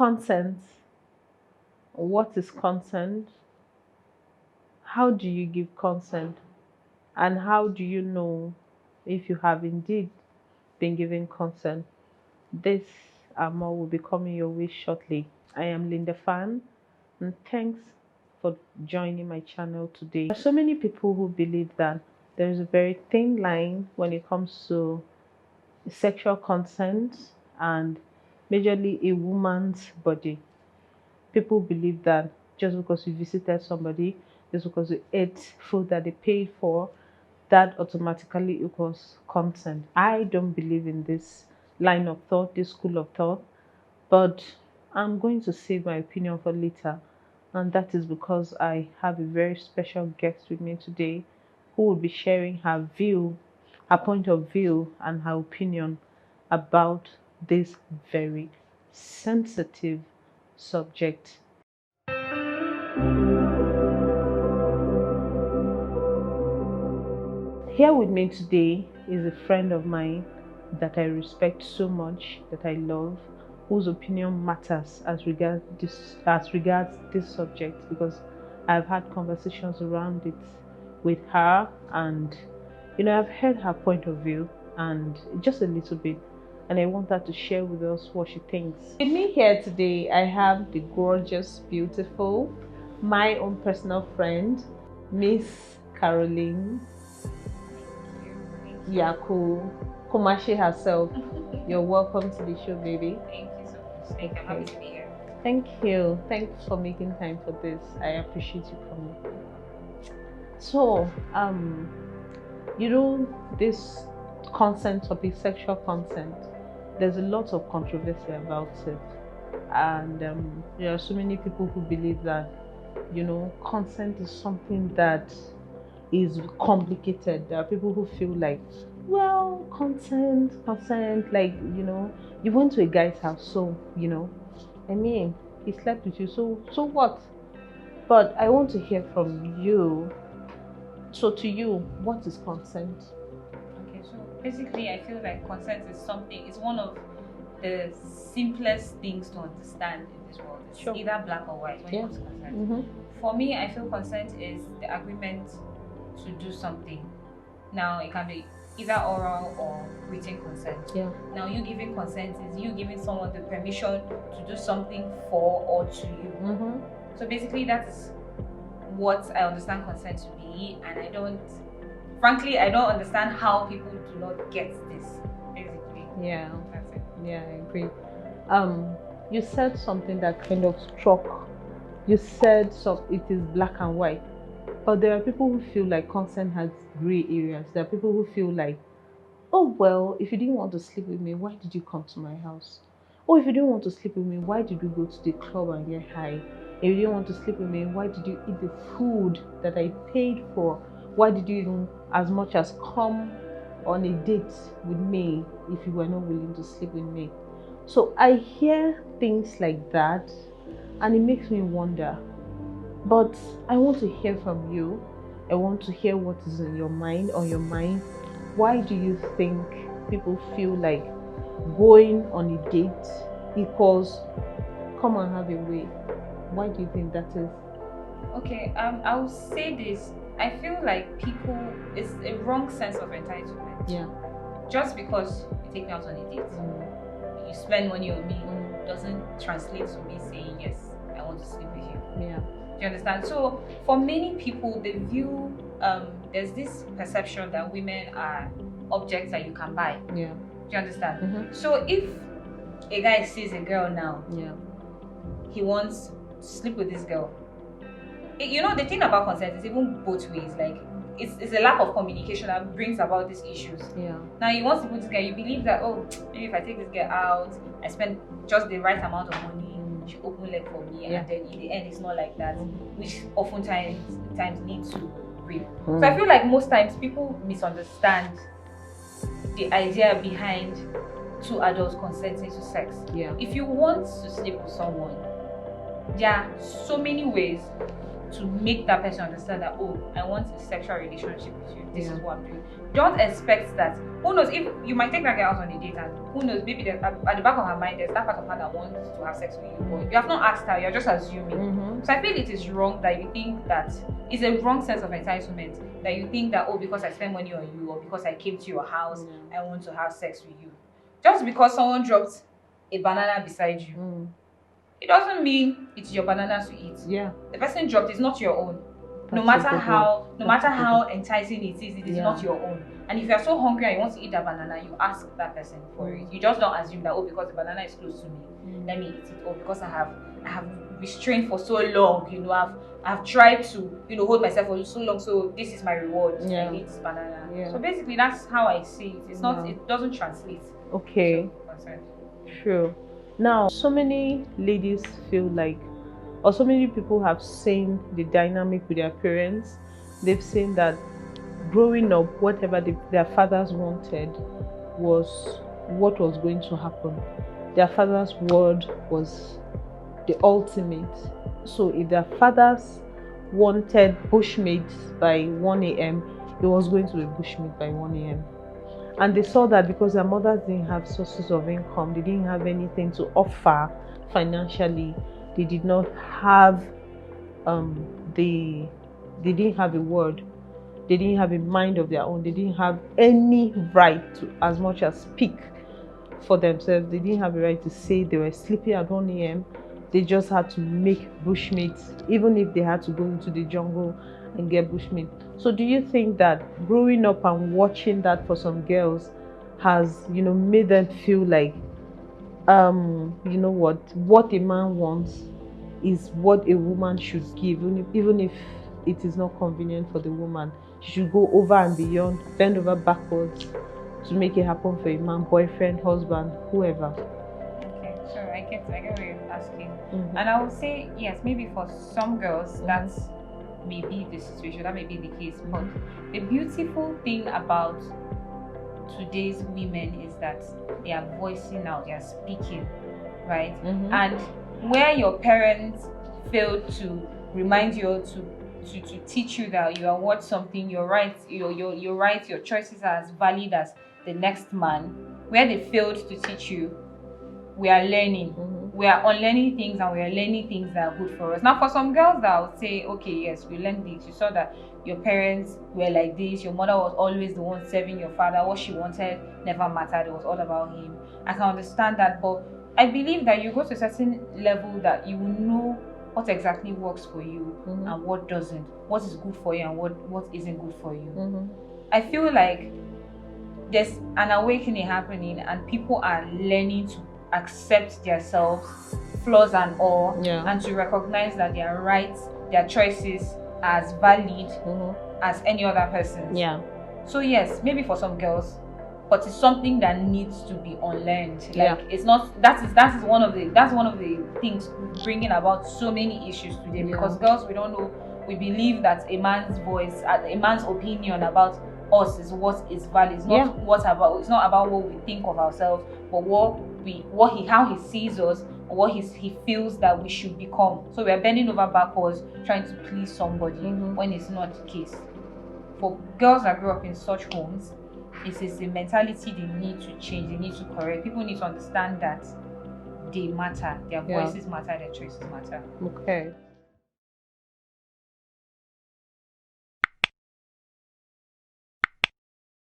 Consent. What is consent? How do you give consent? And how do you know if you have indeed been given consent? This and more will be coming your way shortly. I am Linda Fan, and thanks for joining my channel today. There are so many people who believe that there is a very thin line when it comes to sexual consent and majorly a woman's body. People believe that just because you visited somebody, just because you ate food that they paid for, that automatically equals consent. I don't believe in this line of thought, this school of thought, but I'm going to save my opinion for later. And that is because I have a very special guest with me today who will be sharing her view, her point of view, and her opinion about this very sensitive subject. Here with me today is a friend of mine that I respect so much, that I love, whose opinion matters as regards this subject, because I've had conversations around it with her, and I've heard her point of view and just a little bit, and I want her to share with us what she thinks. With me here today, I have the gorgeous, beautiful, my own personal friend, Miss Caroline Yaakugh, Kumashi herself. You're welcome to the show, baby. Thank you so much. Thank you. I'm happy to be here. Thank you. Thanks for making time for this. I appreciate you coming. So, this consent topic, sexual consent, there's a lot of controversy about it. And there are so many people who believe that, consent is something that is complicated. There are people who feel like, well, consent, like, you went to a guy's house, so, he slept with you, so what? But I want to hear from you. So to you, what is consent? Okay, so basically I feel like consent is one of the simplest things to understand in this world. It's either black or white when it comes to consent. For me, I feel consent is the agreement to do something. Now it can be either oral or written consent. Now you giving consent is you giving someone the permission to do something for or to you. So basically that is what I understand consent to be, and I don't understand how people do not get this, basically. That's it. Yeah, I agree. You said something that kind of struck. You said it is black and white. But there are people who feel like consent has gray areas. There are people who feel like, oh, well, if you didn't want to sleep with me, why did you come to my house? Or if you didn't want to sleep with me, why did you go to the club and get high? If you didn't want to sleep with me, why did you eat the food that I paid for? Why did you even as much as come on a date with me if you were not willing to sleep with me? So I hear things like that, and it makes me wonder. But I want to hear from you. I want to hear what is on your mind. Why do you think people feel like going on a date equals come and have a way? Why do you think that is? Okay, I will say this. I feel like it's a wrong sense of entitlement. Just because you take me out on a date, you spend money on me, doesn't translate to me saying yes, I want to sleep with you. Do you understand? So for many people, they view there's this perception that women are objects that you can buy. Do you understand? So if a guy sees a girl now, he wants to sleep with this girl. The thing about consent is even both ways. Like it's a lack of communication that brings about these issues. Now you want to put this guy, you believe that, oh, maybe if I take this girl out, I spend just the right amount of money, she open leg for me, and then in the end it's not like that, which oftentimes leads to rape. So I feel like most times people misunderstand the idea behind two adults consenting to sex. If you want to sleep with someone, there are so many ways to make that person understand that, oh, I want a sexual relationship with you. This is what I'm doing. Don't expect that. Who knows, if you might take that girl out on a date, and who knows, maybe at the back of her mind there's that part of her that wants to have sex with you, but you have not asked her, you're just assuming. So I feel it is wrong that you think that it's a wrong sense of entitlement, that you think that, oh, because I spend money on you, or because I came to your house, I want to have sex with you. Just because someone dropped a banana beside you, it doesn't mean it's your banana to eat. The person dropped, it's not your own. No matter how enticing it is not your own. And if you're so hungry and you want to eat that banana, you ask that person for it. You just don't assume that, oh, because the banana is close to me, let me eat it. Or because I have restrained for so long, you know, I've tried to, you know, hold myself for so long, so this is my reward. I eat this banana. So basically that's how I see it. It's not, it doesn't translate. Okay. True. Now, so many ladies feel like, or so many people have seen the dynamic with their parents. They've seen that growing up, whatever their fathers wanted was what was going to happen. Their father's word was the ultimate. So if their fathers wanted bushmates by 1 a.m., it was going to be bushmeat by 1 a.m. And they saw that because their mothers didn't have sources of income, they didn't have anything to offer financially, they did not have they didn't have a word, they didn't have a mind of their own, they didn't have any right to as much as speak for themselves. They didn't have a right to say they were sleeping at 1 a.m. They just had to make bushmeat, even if they had to go into the jungle and get bushmeat. So do you think that growing up and watching that for some girls has, you know, made them feel like, you know, what a man wants is what a woman should give, even if it is not convenient for the woman? She should go over and beyond, bend over backwards to make it happen for a man, boyfriend, husband, whoever. Okay, so I get what you're asking. And I would say, yes, maybe for some girls that's may be the situation, that may be the case, but the beautiful thing about today's women is that they are voicing out, they are speaking, right? And where your parents failed to remind you, or to teach you that you are worth something, you're right, you're right, your choices are as valid as the next man, where they failed to teach you, we are learning. We are unlearning things, and we are learning things that are good for us. Now, for some girls that would say, okay, yes, we learned this. You saw that your parents were like this. Your mother was always the one serving your father. What she wanted never mattered. It was all about him. I can understand that, but I believe that you go to a certain level that you will know what exactly works for you and what doesn't. What is good for you and what isn't good for you. I feel like there's an awakening happening, and people are learning to accept themselves, flaws and all, and to recognize that they are right, their choices are as valid as any other person's. So yes, maybe for some girls, but it's something that needs to be unlearned. Like it's not, that is one of the things bringing about so many issues today, because girls, we don't know, we believe that a man's voice, a man's opinion about us is what is valid. It's not it's not about what we think of ourselves, but how he sees us, or what he feels that we should become. So we are bending over backwards trying to please somebody when it's not the case. For girls that grew up in such homes, it is a mentality they need to change, they need to correct. People need to understand that they matter, their voices matter, their choices matter. Okay.